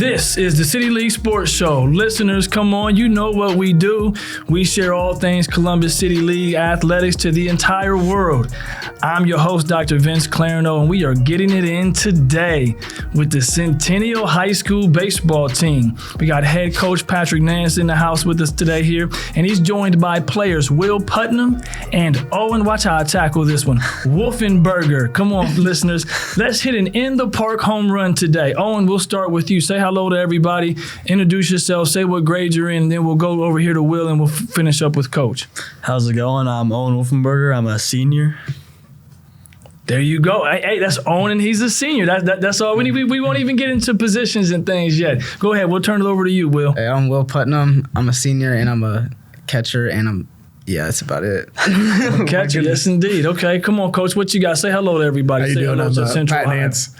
This is the City League Sports Show. Listeners, come on, you know what we do. We share all things Columbus City League athletics to the entire world. I'm your host, Dr. Vince Clarino, and we are getting it in today with the Centennial High School baseball team. We got head coach Patrick Nance in the house with us today here, and he's joined by players Will Putnam and Owen, watch how I tackle this one, Wolfenberger. Come on, listeners, let's hit an in-the-park home run today. Owen, we'll start with you. Say hello to everybody, introduce yourself, say what grade you're in, and then we'll go over here to Will and we'll finish up with Coach. How's it going? I'm Owen Wolfenberger. I'm a senior. There you go. Hey, that's Owen, and he's a senior. That's all we need. We won't even get into positions and things yet. Go ahead. We'll turn it over to you, Will. Hey, I'm Will Putnam. I'm a senior, and I'm a catcher, and that's about it. Catcher, yes, indeed. Okay, come on, Coach. What you got? Say hello to everybody. How you doing? I'm Pat Nance,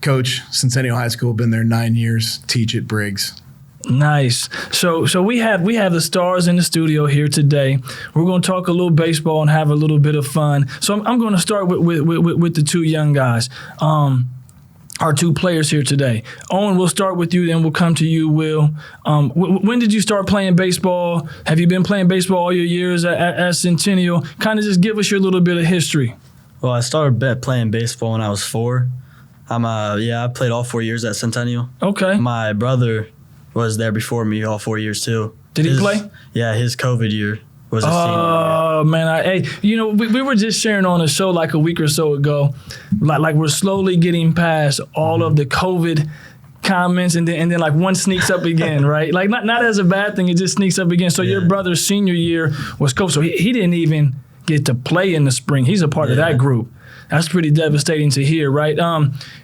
coach, Centennial High School. Been there 9 years. Teach at Briggs. Nice. So we have the stars in the studio here today. We're going to talk a little baseball and have a little bit of fun. So I'm going to start with the two young guys, our two players here today. Owen, we'll start with you, then we'll come to you, Will. When did you start playing baseball? Have you been playing baseball all your years at Centennial? Kind of just give us your little bit of history. Well, I started playing baseball when I was 4. I played all 4 years at Centennial. Okay. My brother was there before me all 4 years too. Did he play? Yeah, his COVID year was a senior. Oh, man. We were just sharing on a show like a week or so ago, like we're slowly getting past all of the COVID comments, and then like one sneaks up again, right? Like not as a bad thing, it just sneaks up again. So your brother's senior year was COVID, so he didn't even get to play in the spring. He's a part of that group. That's pretty devastating to hear, right?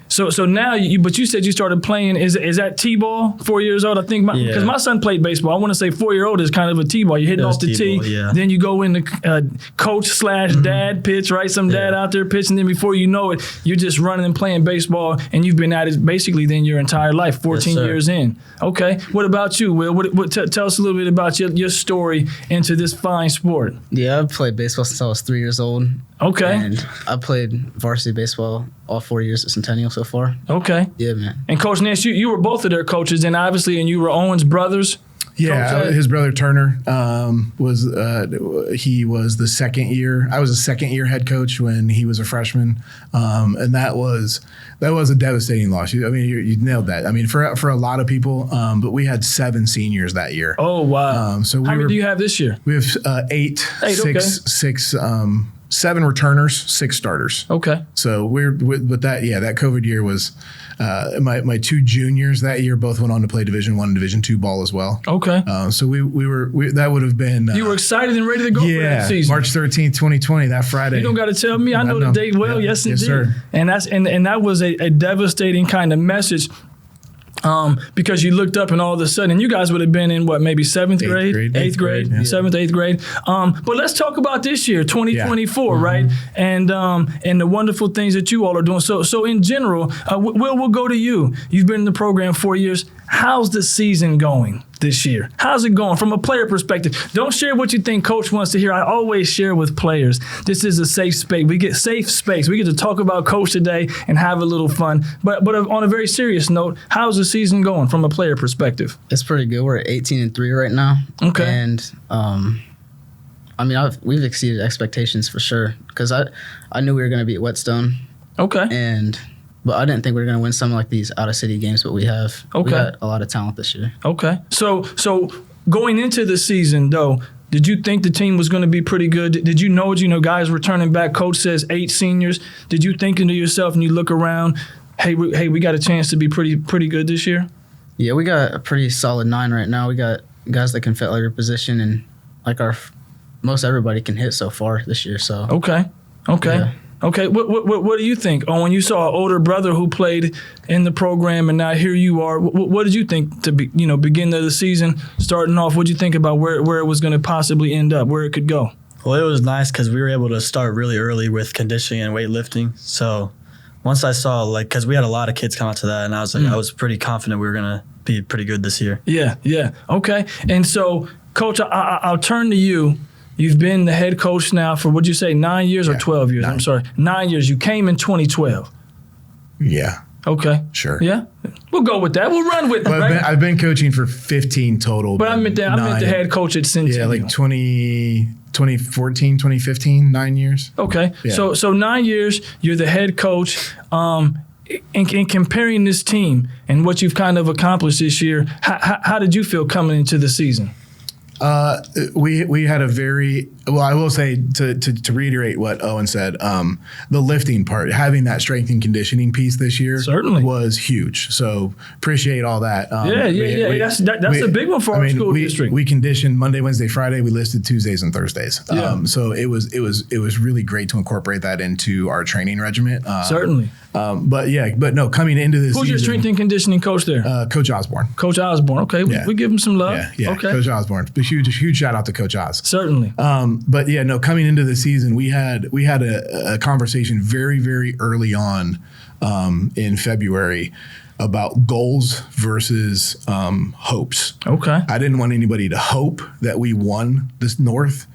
So now but you said you started playing. Is that T-ball? 4 years old, I think. Because my son played baseball. I want to say 4-year-old is kind of a T-ball. You're hitting off the tee, then you go in the coach/dad pitch, right? Some dad out there pitching, then before you know it, you're just running and playing baseball, and you've been at it basically then your entire life, 14 years in. Okay. What about you, Will? Tell us a little bit about your story into this fine sport. Yeah, I've played baseball since I was 3 years old. Okay. And I played varsity baseball all 4 years at Centennial so far. Okay. Yeah, man. And Coach Nance, you were both of their coaches, and obviously, and you were Owen's brothers. Yeah, his brother Turner was the second year. I was a second year head coach when he was a freshman, and that was a devastating loss. You nailed that. I mean, for a lot of people, but we had 7 seniors that year. Oh wow! So how many do you have this year? We have 8, 6, 7 returners, 6 starters. Okay. So with that. Yeah, that COVID year was my 2 juniors that year both went on to play Division I and Division II ball as well. Okay. So we that would have been. You were excited and ready to go for that season. March 13th, 2020, that Friday. You don't got to tell me. I know the date well. Yes, indeed. Sir. And that was a devastating kind of message. Because you looked up and all of a sudden, you guys would have been in what, maybe 7th grade, 8th grade, 7th, 8th grade. But let's talk about this year, 2024, right? And the wonderful things that you all are doing. So in general, we'll go to you. You've been in the program 4 years. How's the season going this year? How's it going from a player perspective? Don't share what you think Coach wants to hear. I always share with players. This is a safe space. We get safe space. We get to talk about Coach today and have a little fun. But on a very serious note, how's the season going from a player perspective? It's pretty good. We're at 18-3 right now. Okay. And we've exceeded expectations for sure because I knew we were going to be at Whetstone. Okay. But I didn't think we were going to win some like these out-of-city games, but we have. Okay. We got a lot of talent this year. Okay. So going into the season, though, did you think the team was going to be pretty good? Did you know, guys returning back? Coach says 8 seniors. Did you think into yourself and you look around, hey, we got a chance to be pretty good this year? Yeah, we got a pretty solid 9 right now. We got guys that can fit every position, and like most everybody can hit so far this year. So. Okay. Yeah. Okay, what do you think? Oh, when you saw an older brother who played in the program and now here you are, what did you think to begin of the season, starting off? What did you think about where it was going to possibly end up, where it could go? Well, it was nice because we were able to start really early with conditioning and weightlifting. So once I saw, because we had a lot of kids come out to that, and I was I was pretty confident we were going to be pretty good this year. Yeah. Okay, and so, Coach, I'll turn to you. You've been the head coach now for, what'd you say, 9 years or 12 years? 9. I'm sorry, 9 years. You came in 2012. Yeah. Okay. Sure. Yeah. We'll go with that. We'll run with it, But right? I've been coaching for 15 total. But I meant the head coach at Centennial. Yeah, like 2014, 2015, 9 years. Okay. Yeah. So 9 years, you're the head coach. In comparing this team and what you've kind of accomplished this year, how did you feel coming into the season? We had a very well. I will say to reiterate what Owen said. The lifting part, having that strength and conditioning piece this year, certainly was huge. So appreciate all that. That's a big one for our school district. We conditioned Monday, Wednesday, Friday. We listed Tuesdays and Thursdays. Yeah. So it was really great to incorporate that into our training regiment. Certainly. But no, coming into this Who's your strength and conditioning coach there? Coach Osborne. Coach Osborne. Okay, we give him some love. Yeah. Okay. Coach Osborne. Huge shout out to Coach Oz. Certainly. But yeah, no, coming into the season, we had a conversation very, very early on in February about goals versus hopes. Okay. I didn't want anybody to hope that we won this North.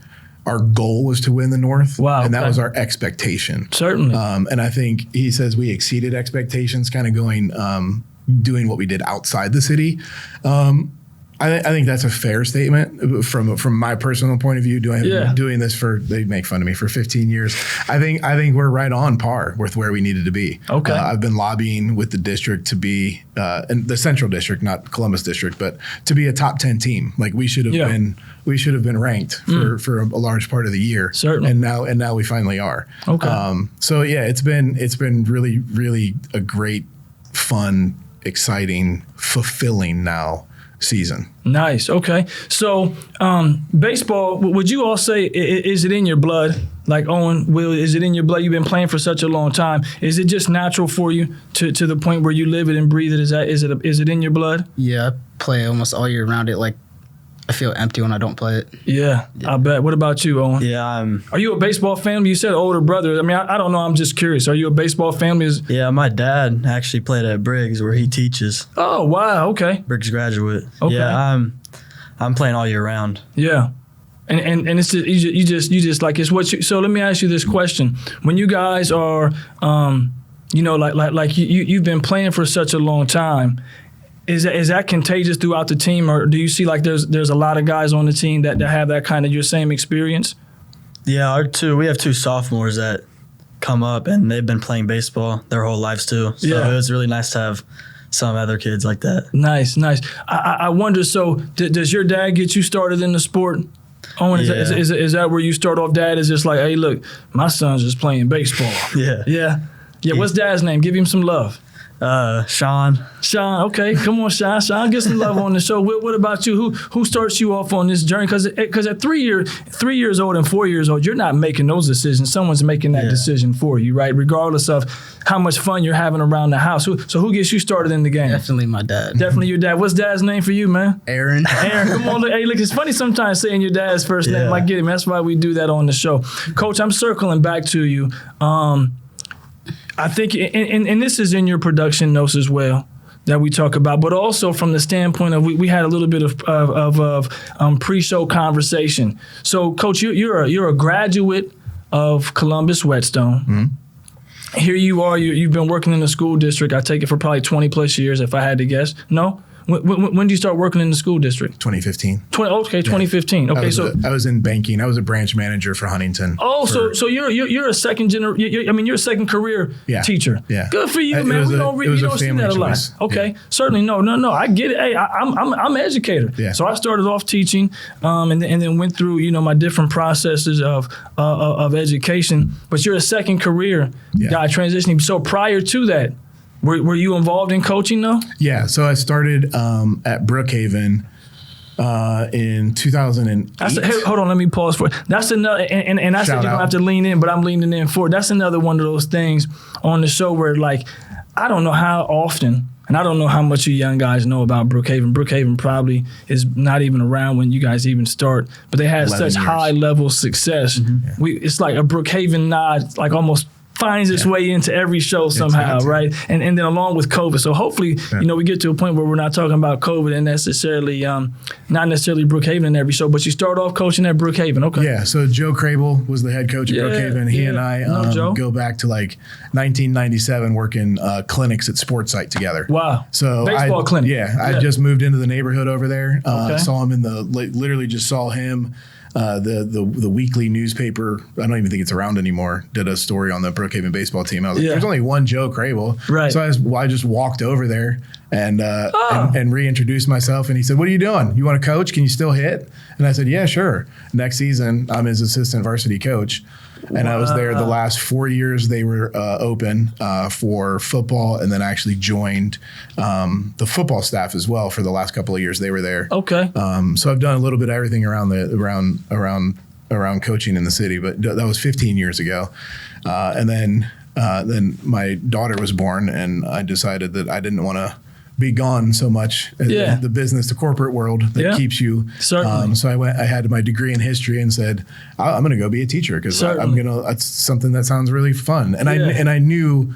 Our goal was to win the North. Wow. And that was our expectation. Certainly. And I think he says we exceeded expectations, kind of going, doing what we did outside the city. I think that's a fair statement from my personal point of view. Doing this they make fun of me for 15 years. I think we're right on par with where we needed to be. Okay. I've been lobbying with the district to be in the Central District, not Columbus District, but to be a top 10 team. Like we should have been. We should have been ranked for a large part of the year. Certainly. And now we finally are. Okay. So yeah, it's been really, really a great, fun, exciting, fulfilling now season. Nice. Okay. So baseball, would you all say, is it in your blood? Like Owen, Will, is it in your blood? You've been playing for such a long time. Is it just natural for you to the point where you live it and breathe it? Is it in your blood? Yeah, I play almost all year round. I feel empty when I don't play it. Yeah, I bet. What about you, Owen? Yeah, Are you a baseball fan? You said older brother. I mean, I don't know. I'm just curious. Are you a baseball fan? Yeah, my dad actually played at Briggs where he teaches. Oh, wow. Okay. Briggs graduate. Okay. Yeah, I'm playing all year round. Yeah. And it's just, you just like it's what you. So let me ask you this question: when you guys are, you've been playing for such a long time, is that contagious throughout the team, or do you see like there's a lot of guys on the team that have that kind of your same experience? Yeah, we have two sophomores that come up and they've been playing baseball their whole lives too. So it was really nice to have some other kids like that. Nice. I wonder. So does your dad get you started in the sport? Owen, is that where you start off? Dad is just like, hey, look, my son's just playing baseball. Yeah. What's Dad's name? Give him some love. Sean. Okay, come on, Sean, get some love on the show. What about you? Who starts you off on this journey? Because at 3 years old and 4 years old, you're not making those decisions. Someone's making that decision for you, right? Regardless of how much fun you're having around the house. So who gets you started in the game? Definitely my dad. Definitely your dad. What's Dad's name for you, man? Aaron. Come on. Hey, look, it's funny sometimes saying your dad's first name. I get it, man. That's why we do that on the show. Coach, I'm circling back to you. I think, and this is in your production notes as well that we talk about, but also from the standpoint of we had a little bit of pre-show conversation. So, Coach, you're a graduate of Columbus Whetstone. Mm-hmm. Here you are. You've been working in the school district. I take it for probably 20 plus years, if I had to guess. No. When did you start working in the school district? 2015. 2015. Okay, I was in banking. I was a branch manager for Huntington. Oh, so you're a second you're a second career teacher. Yeah. Good for you, man. We don't see that a lot. Okay, certainly no. I get it. Hey, I'm an educator. Yeah. So I started off teaching, and then went through my different processes of education. But you're a second career guy transitioning. So prior to that, were you involved in coaching though? Yeah, so I started at Brookhaven in 2008. Hold on, let me pause for it. That's another, and I said you don't have to lean in, but I'm leaning in for it. That's another one of those things on the show where I don't know how often, and I don't know how much you young guys know about Brookhaven. Brookhaven probably is not even around when you guys even start, but they had such high level success. Mm-hmm. It's like a Brookhaven nod, like almost finds its way into every show somehow, right? And then along with COVID. So hopefully, we get to a point where we're not talking about COVID and necessarily, not necessarily Brookhaven in every show, but you start off coaching at Brookhaven. Okay. Yeah. So Joe Crable was the head coach at Brookhaven. He and I go back to like 1997 working clinics at Sportsite together. Wow. So baseball clinic. Yeah. I just moved into the neighborhood over there. Saw him literally just saw him. The weekly newspaper, I don't even think it's around anymore, did a story on the Brookhaven baseball team. I was like, there's only one Joe Crable. Right. So I just walked over there and reintroduced myself. And he said, what are you doing? You want to coach? Can you still hit? And I said, yeah, sure. Next season, I'm his assistant varsity coach. And I was there the last 4 years they were open for football, and then actually joined the football staff as well for the last couple of years they were there. Okay. So I've done a little bit of everything around coaching in the city, but that was 15 years ago. And then my daughter was born, and I decided that I didn't want to be gone so much in the business, the corporate world that keeps you. Certainly. So I had my degree in history and said, I'm going to go be a teacher because it's something that sounds really fun. And I knew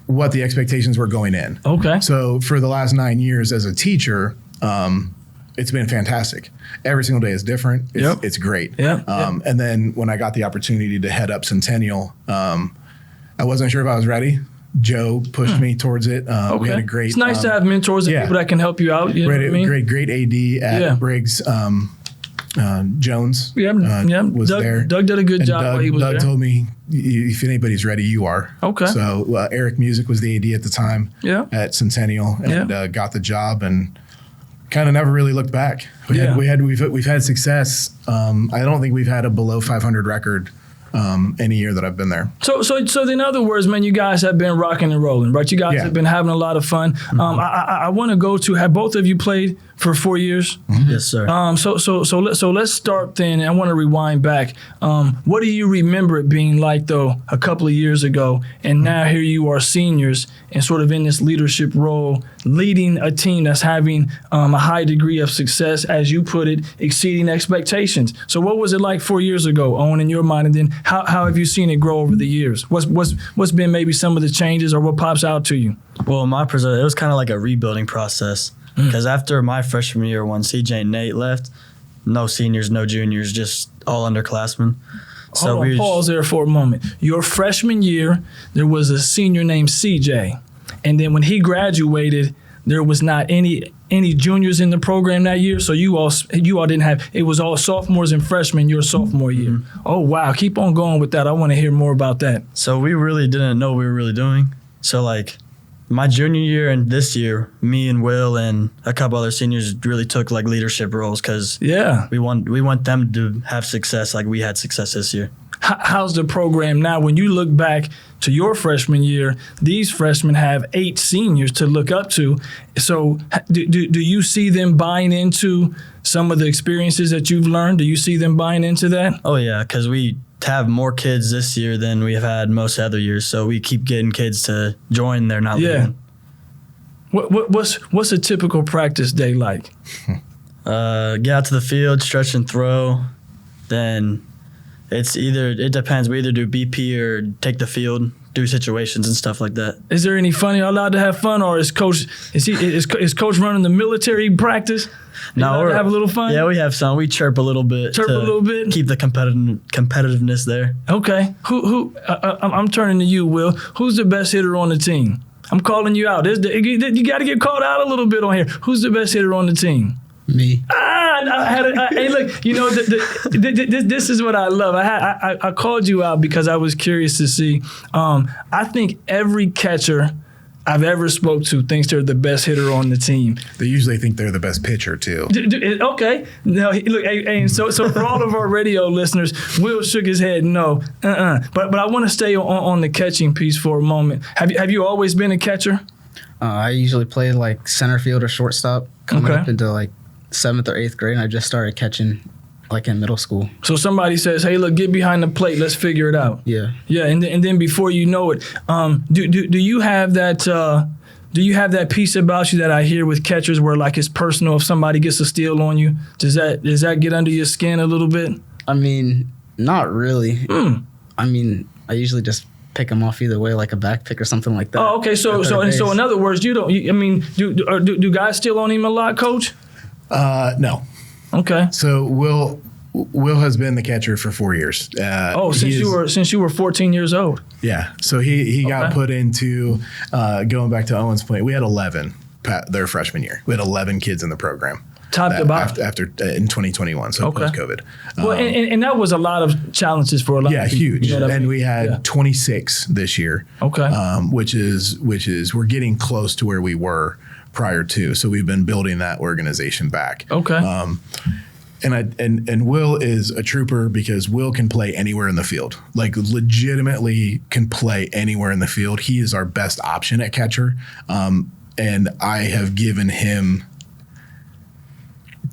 what the expectations were going in. Okay. So for the last 9 years as a teacher, it's been fantastic. Every single day is different. It's great. And then when I got the opportunity to head up Centennial, I wasn't sure if I was ready. Joe pushed me towards it. We had a great. It's nice to have mentors and people that can help you out. You know what I mean? Great AD at Briggs. Jones was there. Doug did a good job while he was there. Doug told me, if anybody's ready, you are. Okay. So Eric Music was the AD at the time at Centennial and got the job and kind of never really looked back. We've had success. I don't think we've had a below 500 record any year that I've been there. So in other words, man, you guys have been rocking and rolling, right? You guys have been having a lot of fun. I want to go to, have both of you played for 4 years? Yes, sir. So let's start then. I want to rewind back. What do you remember it being like, though, a couple of years ago, and now here you are seniors and sort of in this leadership role, leading a team that's having a high degree of success, as you put it, exceeding expectations. So what was it like 4 years ago, Owen, in your mind, and then how have you seen it grow over the years? What's been maybe some of the changes, or what pops out to you? Well, my perspective, it was kind of like a rebuilding process. Because after my freshman year, when CJ and Nate left, no seniors, no juniors, just all underclassmen. So hold on, pause there for a moment. Your freshman year, there was a senior named CJ. And then when he graduated, there was not any juniors in the program that year. So you all didn't have, it was all sophomores and freshmen your sophomore year. Oh, wow. Keep on going with that. I want to hear more about that. So we really didn't know what we were really doing. So my junior year and this year, me and Will and a couple other seniors really took leadership roles because we want them to have success like we had success this year. How's the program now? When you look back to your freshman year, these freshmen have 8 seniors to look up to. So do you see them buying into some of the experiences that you've learned? Do you see them buying into that? Oh, yeah, because we have more kids this year than we have had most other years. So we keep getting kids to join. They're not leaving. What's a typical practice day like? Get out to the field, stretch and throw. Then it depends. We either do BP or take the field, do situations and stuff like that. Is there any fun? Are you allowed to have fun, or is coach running the military practice? No, we're have a little fun. Yeah, we have some. We chirp a little bit. Keep the competitiveness there. Okay. Who? I'm turning to you, Will. Who's the best hitter on the team? I'm calling you out. You got to get called out a little bit on here. Who's the best hitter on the team? Me. Hey, look. You know, this is what I love. I called you out because I was curious to see. I think every catcher I've ever spoke to thinks they're the best hitter on the team. They usually think they're the best pitcher too. Okay. No, look, and so for all of our radio listeners, Will shook his head no. But I want to stay on the catching piece for a moment. Have you always been a catcher? I usually play center field or shortstop coming up into 7th or 8th grade, and I just started catching in middle school. So somebody says, "Hey, look, get behind the plate. Let's figure it out." Yeah. Yeah, and then before you know it, do you have that? Do you have that piece about you that I hear with catchers where it's personal? If somebody gets a steal on you, does that get under your skin a little bit? I mean, not really. I mean, I usually just pick him off either way, like a back pick or something like that. Oh, okay. So in other words, you don't. Do guys still on him a lot, Coach? No. Okay. So Will has been the catcher for 4 years. Since you were 14 years old. Yeah. So he got put into going back to Owen's point. We had 11 their freshman year. We had 11 kids in the program. Top to bottom. After in 2021, so post-COVID. Well, and that was a lot of challenges for a lot of people. Yeah, huge. You know what I mean? And we had 26 this year. Okay. Which is we're getting close to where we were prior to. So we've been building that organization back. Okay. And Will is a trooper because Will can play anywhere in the field. Like legitimately can play anywhere in the field. He is our best option at catcher. And I have given him,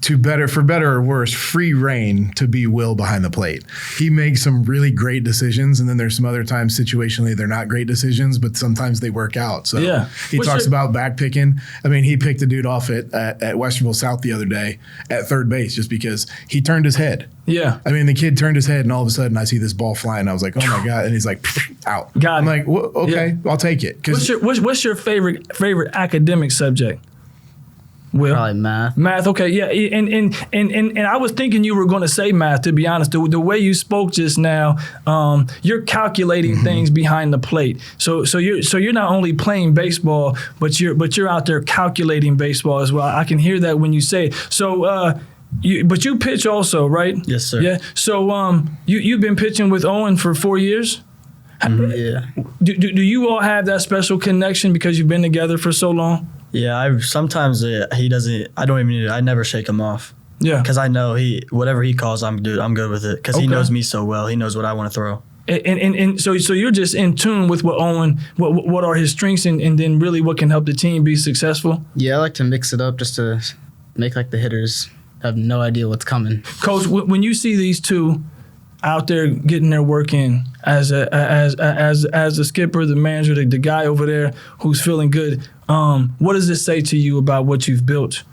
for better or worse, free reign to be Will behind the plate. He makes some really great decisions, and then there's some other times situationally they're not great decisions, but sometimes they work out. So he talks about back picking. I mean, he picked a dude off at Westerville South the other day at third base just because he turned his head. Yeah. I mean, the kid turned his head, and all of a sudden I see this ball flying. I was like, oh my God. And he's like, out. I'm like, well, okay, I'll take it. What's your favorite academic subject? Will? Probably math. Math, okay, yeah, and I was thinking you were going to say math. To be honest, the way you spoke just now, you're calculating things behind the plate. So you're not only playing baseball, but you're out there calculating baseball as well. I can hear that when you say it. So, but you pitch also, right? Yes, sir. Yeah. So you've been pitching with Owen for 4 years. Yeah. Do you all have that special connection because you've been together for so long? Yeah, sometimes he doesn't. I don't even need it. I never shake him off. Yeah, because I know whatever he calls, I'm good with it. Because he knows me so well. He knows what I want to throw. And so you're just in tune with what Owen, what are his strengths, and then really what can help the team be successful. Yeah, I like to mix it up just to make like the hitters have no idea what's coming. Coach, when you see these two out there getting their work in as a skipper, the manager, the guy over there who's feeling good. What does this say to you about what you've built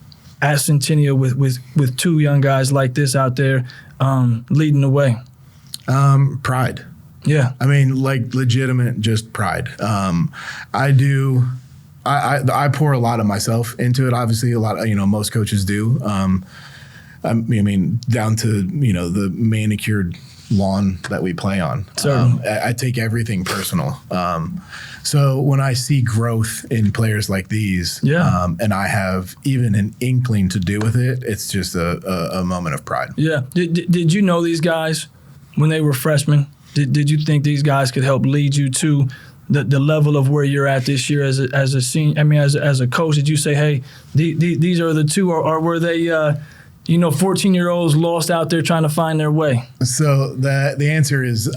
at Centennial with two young guys like this out there leading the way? Pride. Yeah. I mean, like legitimate just pride. I pour a lot of myself into it. Obviously, a lot, most coaches do. I mean, down to, the manicured lawn that we play on. I take everything personal. So when I see growth in players like these, and I have even an inkling to do with it, it's just a moment of pride. Yeah. Did you know these guys when they were freshmen? Did you think these guys could help lead you to the level of where you're at this year as a senior? I mean, as a coach, did you say, hey, these are the two, or were they 14-year-olds lost out there trying to find their way? So the answer is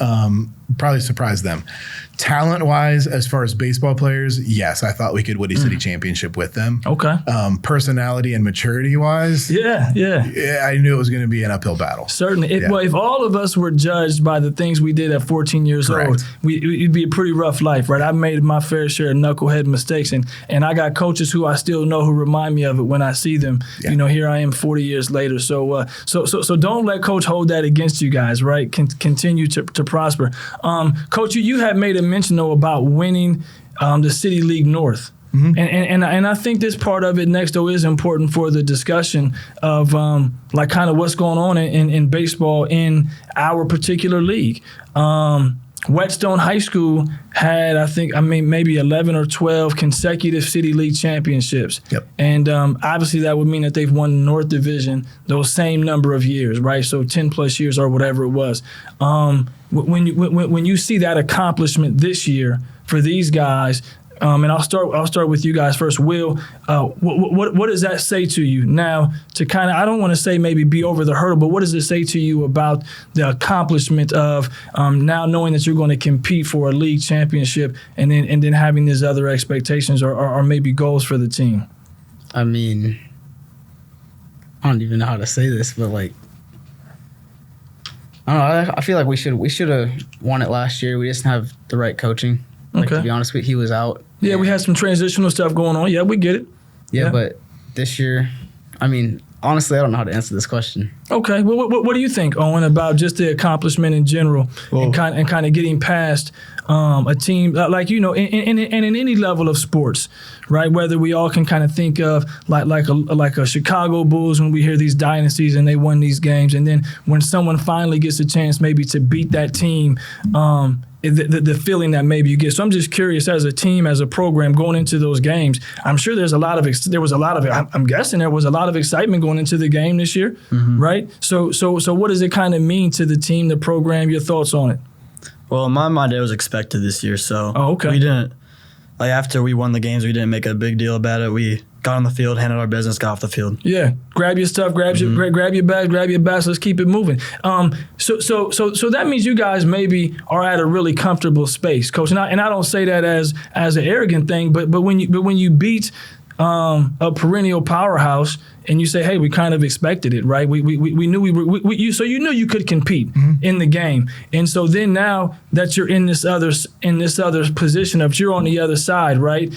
probably surprised them. Talent-wise, as far as baseball players, yes, I thought we could Woody City Championship with them. Okay. Personality and maturity-wise, yeah, I knew it was going to be an uphill battle. Certainly. If all of us were judged by the things we did at 14 years old, it'd be a pretty rough life, right? I made my fair share of knucklehead mistakes, and I got coaches who I still know who remind me of it when I see them. Yeah. Here I am 40 years later. So don't let Coach hold that against you guys, right? Continue to prosper. Coach, you had made a mention though about winning the City League North. Mm-hmm. And I think this part of it next though is important for the discussion of like kind of what's going on in baseball in our particular league. Whetstone High School had, maybe 11 or 12 consecutive City League championships. Yep. And obviously that would mean that they've won the North Division those same number of years, right? So 10 plus years or whatever it was. When you see that accomplishment this year for these guys, and I'll start with you guys first. Will, what does that say to you now? To kind of, I don't want to say maybe be over the hurdle, but what does it say to you about the accomplishment of now knowing that you're going to compete for a league championship, and then having these other expectations or maybe goals for the team? I mean, I don't even know how to say this, but like, I don't know. I feel like we should have won it last year. We just didn't have the right coaching. Like, to be honest with you, he was out. Yeah, we had some transitional stuff going on. Yeah, we get it. Yeah, but this year, I mean, Honestly, I don't know how to answer this question. Okay. Well, what do you think, Owen, about just the accomplishment in general and kind of getting past a team like, you know, in any level of sports, right? Whether we all can kind of think of like a Chicago Bulls when we hear these dynasties and they won these games, and then when someone finally gets a chance maybe to beat that team, the feeling that maybe you get. So I'm just curious, as a team, as a program, going into those games, I'm sure I'm guessing there was a lot of excitement going into the game this year, right? So what does it kind of mean to the team, the program? Your thoughts on it? Well, in my mind, it was expected this year. So okay. We didn't, like, after we won the games, we didn't make a big deal about it. We got on the field, handled our business, got off the field. Yeah, grab your stuff, grab your bags. Let's keep it moving. So that means you guys maybe are at a really comfortable space, Coach. And I don't say that as an arrogant thing, but when you beat a perennial powerhouse and you say, hey, we kind of expected it, right? We knew so you knew you could compete in the game. And so then now that you're in this other position of you're on the other side, right?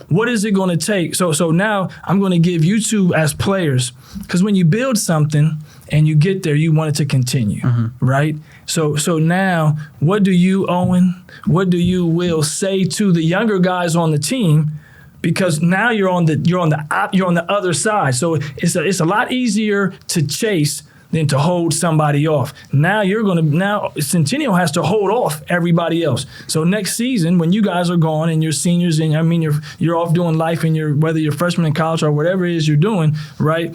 What is it going to take? So now I'm going to give you two as players, because when you build something and you get there, you want it to continue, right? So now, what do you, Owen, what do you, Will, say to the younger guys on the team? Because now you're on the other side, so it's a lot easier to chase than to hold somebody off. Now Centennial has to hold off everybody else. So next season, when you guys are gone and you're seniors, and I mean you're off doing life, and whether you're freshmen in college or whatever it is you're doing, right?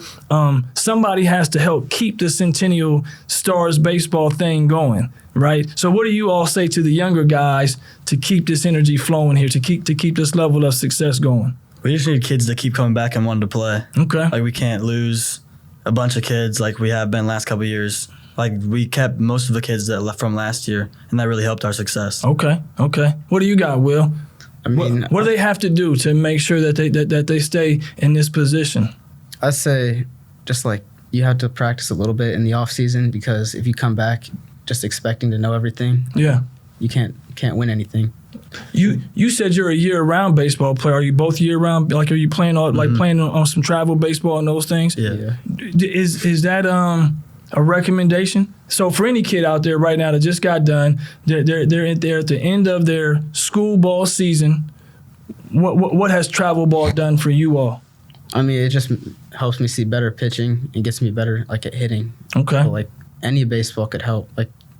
Somebody has to help keep the Centennial Stars baseball thing going. Right. So what do you all say to the younger guys to keep this energy flowing here, to keep this level of success going? We just need kids to keep coming back and wanting to play. Okay. Like, we can't lose a bunch of kids like we have been last couple of years. Like, we kept most of the kids that left from last year, and that really helped our success. Okay. What do you got, Will? I mean, what do they have to do to make sure that they stay in this position? I say just like you have to practice a little bit in the off season, because if you come back just expecting to know everything, you can't win anything. You said you're a year-round baseball player. Are you both year-round? Like, are you playing on some travel baseball and those things? Yeah. Is that a recommendation? So for any kid out there right now that just got done, they're at the end of their school ball season. What has travel ball done for you all? I mean, it just helps me see better pitching and gets me better at hitting. Okay. So, any baseball could help.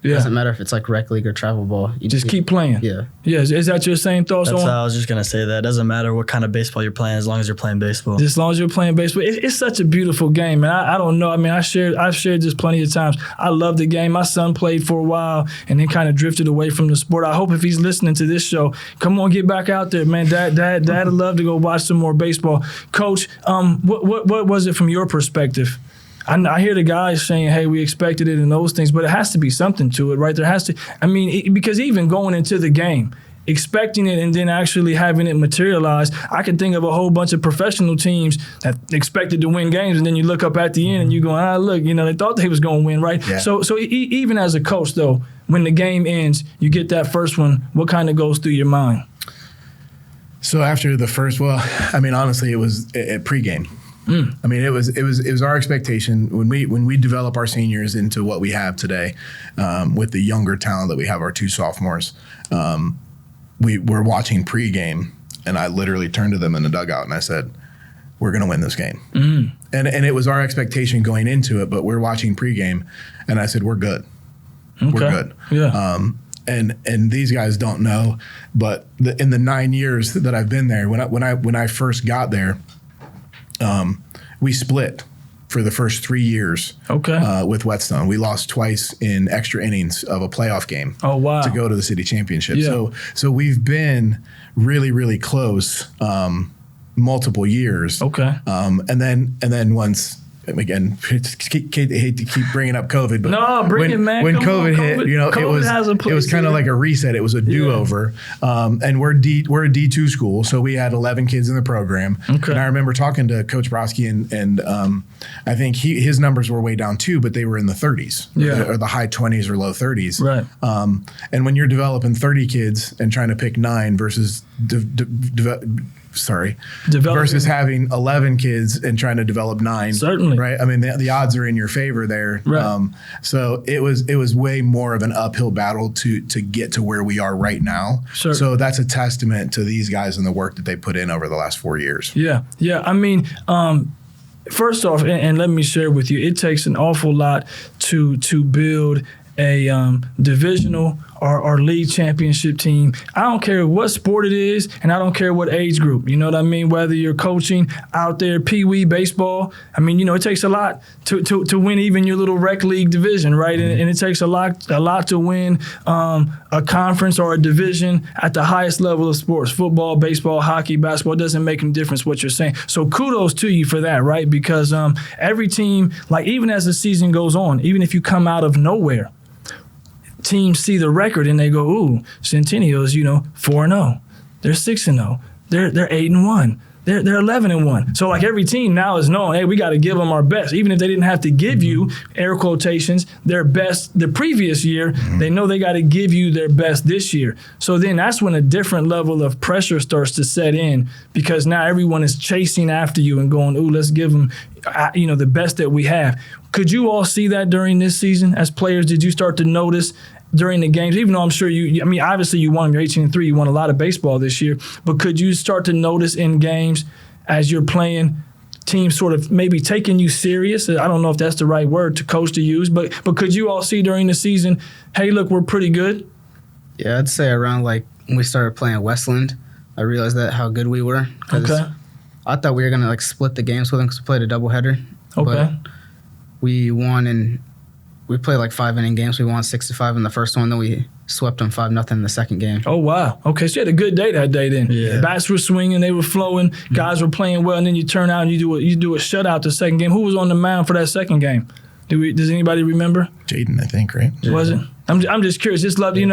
It doesn't matter if it's rec league or travel ball. You just keep playing. Yeah. Is that your same thoughts on? I was just going to say that. It doesn't matter what kind of baseball you're playing, as long as you're playing baseball. As long as you're playing baseball. It's such a beautiful game, man. I don't know. I mean, I've shared this plenty of times. I love the game. My son played for a while and then kind of drifted away from the sport. I hope if he's listening to this show, come on, get back out there, man. Dad would love to go watch some more baseball. Coach, what was it from your perspective? I hear the guys saying, hey, we expected it and those things, but it has to be something to it, right? There has to, because even going into the game, expecting it and then actually having it materialize, I can think of a whole bunch of professional teams that expected to win games, and then you look up at the end and you go, look, they thought they was going to win, right? Yeah. So even as a coach, though, when the game ends, you get that first one, what kind of goes through your mind? So after the first, honestly, it was at pregame. I mean, it was our expectation when we develop our seniors into what we have today, with the younger talent that we have, our two sophomores. We were watching pregame, and I literally turned to them in the dugout and I said, "We're going to win this game." And it was our expectation going into it, but we're watching pregame, and I said, "We're good. Okay. We're good." Yeah. And these guys don't know, but in the 9 years that I've been there, when I first got there, we split for the first 3 years. Okay. With Whetstone, we lost twice in extra innings of a playoff game. Oh wow! To go to the city championship. Yeah. So we've been really, really close, multiple years. Okay. And then once. Again, hate to keep bringing up COVID, but when COVID hit, it was kind of like a reset. It was a do-over, and we're a D2 school, so we had 11 kids in the program. Okay. And I remember talking to Coach Brodsky, and I think his numbers were way down too, but they were in the 30s, or the high 20s or low 30s. Right. And when you're developing 30 kids and trying to pick 9 versus versus having 11 kids and trying to develop 9. Certainly. Right. I mean, the odds are in your favor there. Right. So it was way more of an uphill battle to get to where we are right now. Sure. So that's a testament to these guys and the work that they put in over the last 4 years. Yeah. Yeah. I mean, first off, and let me share with you, it takes an awful lot to build a divisional or league championship team. I don't care what sport it is, and I don't care what age group. You know what I mean? Whether you're coaching out there, Pee-wee baseball. I mean, it takes a lot to win even your little rec league division, right? And it takes a lot to win a conference or a division at the highest level of sports: football, baseball, hockey, basketball. It doesn't make any difference what you're saying. So kudos to you for that, right? Because every team, like even as the season goes on, even if you come out of nowhere, teams see the record and they go, "Ooh, Centennial's, 4-0. They're 6-0. They're 8-1. They're 11-1." So like every team now is knowing, hey, we got to give them our best, even if they didn't have to give you, air quotations, their best the previous year. They know they got to give you their best this year. So then that's when a different level of pressure starts to set in, because now everyone is chasing after you and going, "Ooh, let's give them, the best that we have." Could you all see that during this season as players? Did you start to notice during the games, even though I'm sure obviously you won, you're 18-3, you won a lot of baseball this year, but could you start to notice in games as you're playing, teams sort of maybe taking you serious? I don't know if that's the right word to coach to use, but could you all see during the season, hey, look, we're pretty good? Yeah, I'd say around like when we started playing Westland, I realized that how good we were. Okay. I thought we were going to like split the games with them because we played a doubleheader. Okay. But we won, and we played like 5-inning games. We won 6-5 in the first one, then we swept them 5-0 in the second game. Oh, wow. Okay, so you had a good day that day then. Yeah. Bats were swinging, they were flowing, guys were playing well, and then you turn out and you do a shutout the second game. Who was on the mound for that second game? Does anybody remember? Jaden, I think, right? Was it? I'm just curious. Just love, you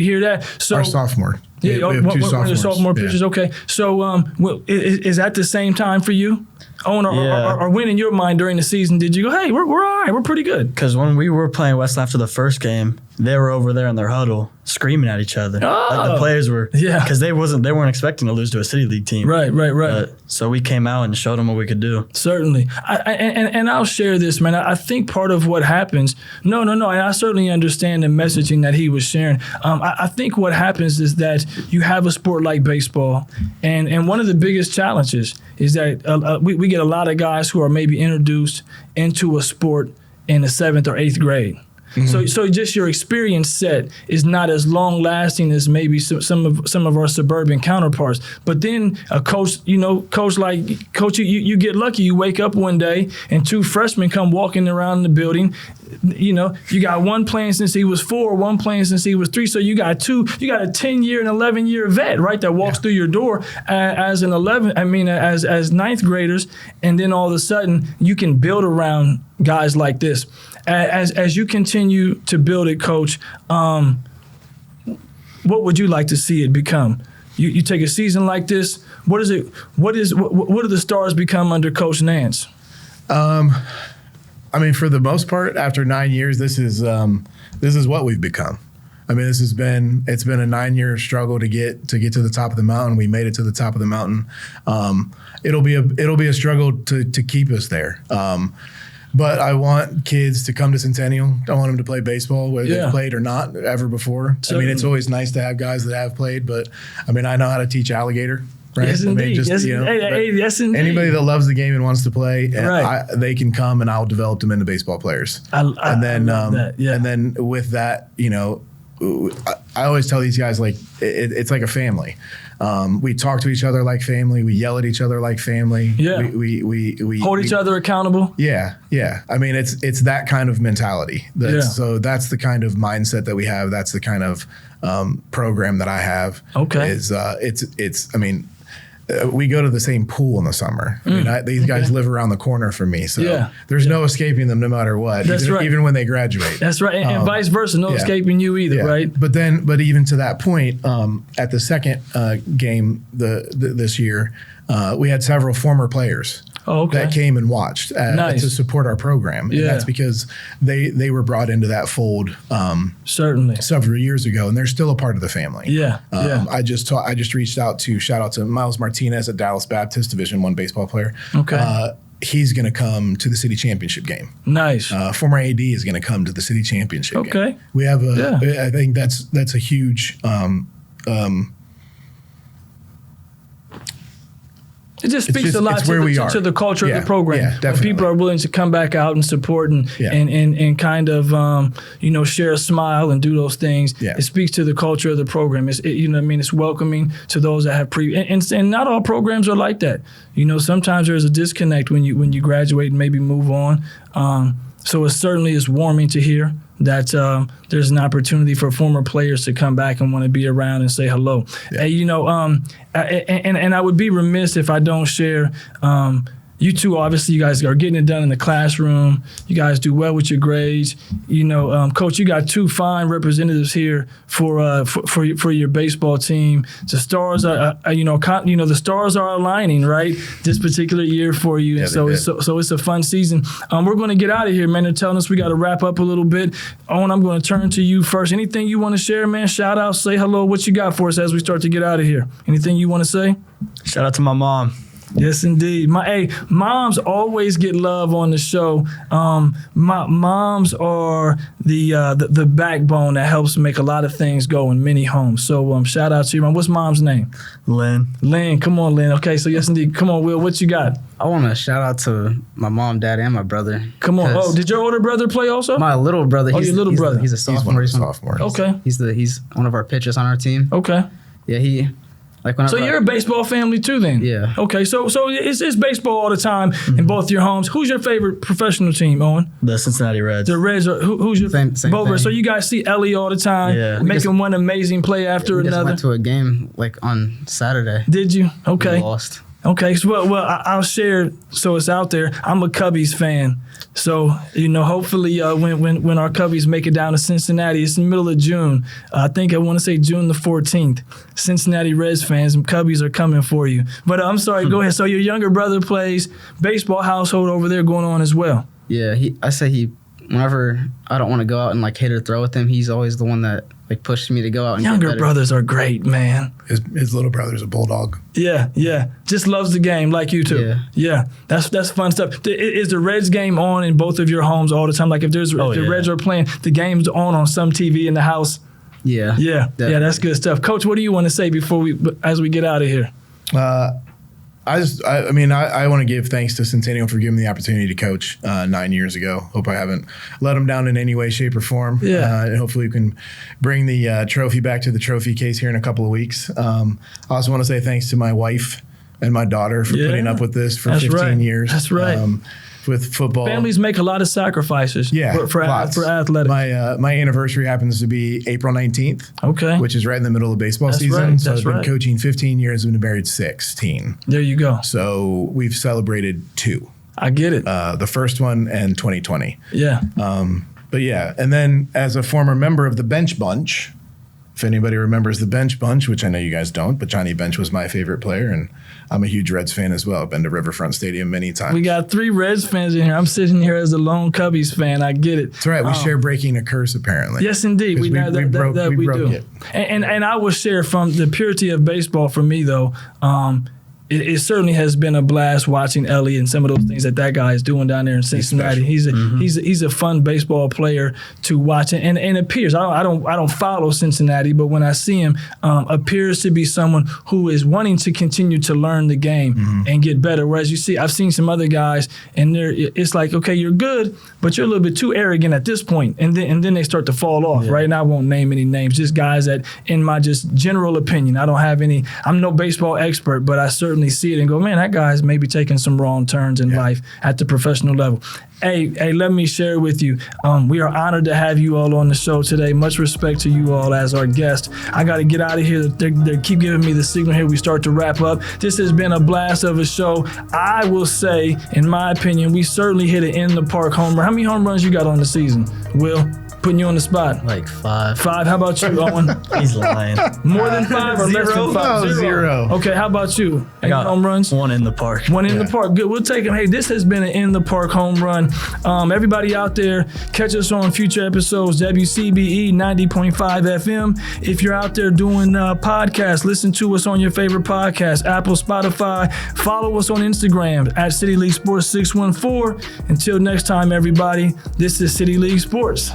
hear that. So our sophomore. Yeah, we have 2 one of the sophomores. sophomore pitchers. Yeah. Okay, so is that the same time for you? Owen, or when in your mind during the season did you go, hey, we're all right, we're pretty good? Because when we were playing Westland after the first game, they were over there in their huddle screaming at each other. Like the players were, because they weren't expecting to lose to a city league team. Right. So we came out and showed them what we could do. Certainly, and I'll share this, man. I think part of what happens, no, and I certainly understand the messaging that he was sharing. I think what happens is that you have a sport like baseball, and one of the biggest challenges is that we get a lot of guys who are maybe introduced into a sport in the 7th or 8th grade. Mm-hmm. So just your experience set is not as long lasting as maybe some of our suburban counterparts. But then a coach, you get lucky. You wake up one day and 2 freshmen come walking around the building. You got one playing since he was 4, one playing since he was 3. So you got a 10-year and 11-year vet, right, that walks through your door as as ninth graders, and then all of a sudden you can build around guys like this. As you continue to build it, Coach, what would you like to see it become? You take a season like this. What do the Stars become under Coach Nance? For the most part, after 9 years, this is what we've become. It's been a 9-year struggle to get to the top of the mountain. We made it to the top of the mountain. It'll be a struggle to keep us there. But I want kids to come to Centennial. I want them to play baseball, whether they've played or not ever before. Certainly. It's always nice to have guys that have played, but I know how to teach alligator. Right? Yes, indeed. Yes, indeed. Anybody that loves the game and wants to play, they can come, and I'll develop them into baseball players. I love that. Yeah. And then with that, I always tell these guys, like, it's like a family. We talk to each other like family. We yell at each other like family. Yeah. We hold each other accountable. Yeah. It's that kind of mentality. So that's the kind of mindset that we have. That's the kind of program that I have. Okay. We go to the same pool in the summer. These guys live around the corner from me, so there's no escaping them no matter what. That's right. Even when they graduate. That's right, and vice versa, no escaping you either, right? But even to that point, at the second game this year, we had several former players that came and watched to support our program. And that's because they were brought into that fold certainly several years ago, and they're still a part of the family. I just reached out to shout out to Miles Martinez at Dallas Baptist, Division I baseball player. He's going to come to the city championship game. Nice. Former AD is going to come to the city championship game. We have I think that's a huge it just speaks a lot to the culture of the program. Yeah, definitely. People are willing to come back out and support and kind of share a smile and do those things. It speaks to the culture of the program. It's welcoming to those that have and not all programs are like that. Sometimes there's a disconnect when you graduate and maybe move on. So it certainly is warming to hear that there's an opportunity for former players to come back and want to be around and say hello. And I would be remiss if I don't share. You two, obviously, you guys are getting it done in the classroom. You guys do well with your grades. Coach, you got two fine representatives here for your baseball team. The stars are, the stars are aligning, right? This particular year for you. Yeah, so it's a fun season. We're going to get out of here, man. They're telling us we got to wrap up a little bit. Owen, I'm going to turn to you first. Anything you want to share, man? Shout out, say hello. What you got for us as we start to get out of here? Anything you want to say? Shout out to my mom. Yes, indeed. Moms always get love on the show. Moms are the backbone that helps make a lot of things go in many homes. So shout out to you, Mom. What's Mom's name? Lynn. Lynn, come on, Lynn. Okay, so yes, indeed. Come on, Will. What you got? I want to shout out to my mom, dad, and my brother. Come on. Oh, did your older brother play also? My little brother. Your little brother. He's a sophomore. He's one of the sophomores. Okay. He's one of our pitchers on our team. Okay. Yeah, so you're a baseball family too, then? Yeah. Okay, so it's baseball all the time in both your homes. Who's your favorite professional team, Owen? The Cincinnati Reds. The Reds are who's your same thing. So you guys see Ellie all the time, making one amazing play after we another. Just went to a game on Saturday. Did you? Okay. We lost. Okay, so well, I'll share so it's out there. I'm a Cubbies fan. So, hopefully when our Cubbies make it down to Cincinnati, it's in the middle of June. I want to say June the 14th. Cincinnati Reds fans and Cubbies are coming for you. But I'm sorry, go ahead. So your younger brother plays baseball household over there going on as well. Yeah, whenever I don't want to go out and hit or throw with him, he's always the one that pushes me to go out and younger get better. Brothers are great, man. His little brother's a bulldog. Yeah. Just loves the game like you two. Yeah. That's fun stuff. Is the Reds game on in both of your homes all the time? Like if the Reds are playing, the game's on some TV in the house? Yeah. Yeah, that's good stuff. Coach, what do you want to say as we get out of here? I want to give thanks to Centennial for giving me the opportunity to coach 9 years ago. Hope I haven't let them down in any way, shape, or form. And hopefully we can bring the trophy back to the trophy case here in a couple of weeks. I also want to say thanks to my wife and my daughter for putting up with this for 15 years. That's right. With football. Families make a lot of sacrifices for athletics. My anniversary happens to be April 19th, which is right in the middle of baseball season. So I've been coaching 15 years and been married 16. There you go. So we've celebrated 2. I get it. The first one and 2020. Yeah. And then as a former member of the Bench Bunch, if anybody remembers the Bench Bunch, which I know you guys don't, but Johnny Bench was my favorite player, and I'm a huge Reds fan as well. I've been to Riverfront Stadium many times. We got 3 Reds fans in here. I'm sitting here as a lone Cubbies fan. I get it. That's right. We share breaking a curse, apparently. Yes, indeed. We broke it. And I will share from the purity of baseball for me, though. It certainly has been a blast watching Ellie and some of those things that guy is doing down there in Cincinnati. He's a fun baseball player to watch, and appears. I don't follow Cincinnati, but when I see him, appears to be someone who is wanting to continue to learn the game and get better. Whereas I've seen some other guys, and it's like, okay, you're good, but you're a little bit too arrogant at this point, and then they start to fall off. Right, and I won't name any names, just guys that, in my just general opinion, I don't have any. I'm no baseball expert, but I certainly see it and go, man, that guy's maybe taking some wrong turns in life at the professional level. Hey, let me share with you. We are honored to have you all on the show today. Much respect to you all as our guest. I got to get out of here. They keep giving me the signal here. We start to wrap up. This has been a blast of a show. I will say, in my opinion, we certainly hit an in the park home run. How many home runs you got on the season, Will? Putting you on the spot. Like 5. 5. How about you, Owen? He's lying. More than 5 or less than 5? No, 0. Okay, how about you? I got home runs? 1 in the park. 1 in the park. Good. We'll take them. Hey, this has been an in the park home run. Everybody out there, catch us on future episodes, WCBE 90.5 FM. If you're out there doing podcasts, listen to us on your favorite podcast, Apple, Spotify. Follow us on Instagram at City League Sports 614. Until next time, everybody, this is City League Sports.